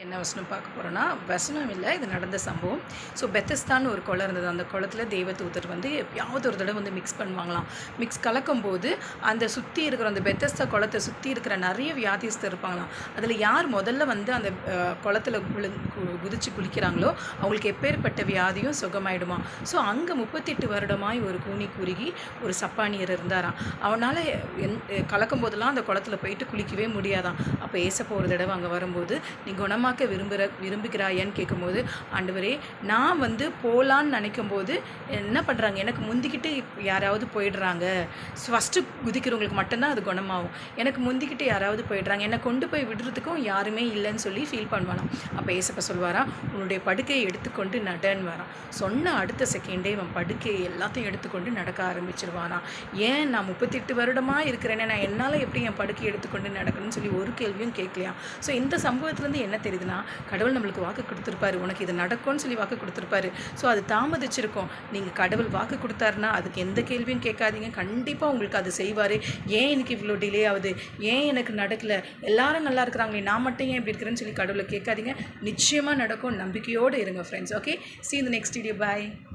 என்ன வசனம் பார்க்க போகிறோன்னா, வசனம் இல்லை, இது நடந்த சம்பவம். ஸோ பெத்தஸ்தான்னு ஒரு குளம் இருந்தது. அந்த குளத்துல தேவதூதர் வந்து எப்பயாவது ஒரு தடவை வந்து மிக்ஸ் பண்ணுவாங்களாம். கலக்கும்போது அந்த சுற்றி இருக்கிற அந்த பெத்தஸ்தா குளத்தை சுற்றி இருக்கிற நிறைய வியாதிஸ்தர் இருப்பாங்களாம். அதில் யார் முதல்ல வந்து அந்த குளத்துல குதித்து குளிக்கிறாங்களோ அவங்களுக்கு எப்பேற்பட்ட வியாதியும் சுகமாயிடுமா. ஸோ அங்கே 38 வருடமாய் ஒரு கூனி குறுகி ஒரு சப்பானியர் இருந்தாராம். அவனால் கலக்கும் போதெல்லாம் அந்த குளத்துல போயிட்டு குளிக்கவே முடியாதான். அப்போ ஏசப்பா ஒரு தடவை அங்கே வரும்போது, நீ குணமாக விரும்புகிறாயான்னு கேட்கும்போது, ஆண்டவரே நான் வந்து போகலான்னு நினைக்கும்போது என்ன பண்ணுறாங்க, எனக்கு முந்திக்கிட்டு யாராவது போயிடுறாங்க. ஃபஸ்ட்டு குதிக்கிறவங்களுக்கு மட்டும்தான் அது குணமாகும். எனக்கு முந்திக்கிட்டு யாராவது போயிடுறாங்க, என்னை கொண்டு போய் விடுறதுக்கும் யாருமே இல்லைன்னு சொல்லி ஃபீல் பண்ணுவானாம். அப்போ ஏசப்பா சொல்வாரா, உன்னுடைய படுக்கையை எடுத்துக்கொண்டு நடன்னு வரான். சொன்ன அடுத்த செகண்டே இவன் படுக்கையை எல்லாத்தையும் எடுத்துக்கொண்டு நடக்க ஆரம்பிச்சிருவானாம். ஏன் நான் 38 வருடமாக இருக்கிறேனே, நான் என்னால் எப்படி என் படுக்கையை எடுத்துக்கொண்டு நடக்கணும்னு சொல்லி ஒரு கேள்வியும் கேட்கலையா. ஸோ இந்த சம்பவத்துலேருந்து என்ன தெரியுதுன்னா, கடவுள் நம்மளுக்கு வாக்கு கொடுத்துருப்பாரு, உனக்கு இது நடக்கும்னு சொல்லி வாக்கு கொடுத்துருப்பாரு. ஸோ அது தாமதிச்சிருக்கோம். நீங்கள் கடவுள் வாக்கு கொடுத்தாருன்னா அதுக்கு எந்த கேள்வியும் கேட்காதீங்க, கண்டிப்பாக உங்களுக்கு அது செய்வார். ஏன் எனக்கு இவ்வளோ டிலே ஆகுது, ஏன் எனக்கு நடக்கலை, எல்லாரும் நல்லா இருக்கிறாங்களே நான் மட்டும் ஏன் இப்படி இருக்கிறேன்னு சொல்லி கடவுளை கேட்காதீங்க. நிச்சயமாக நடக்கும், நம்பிக்கையோடு இருங்க friends. Okay, see you in the next video. Bye.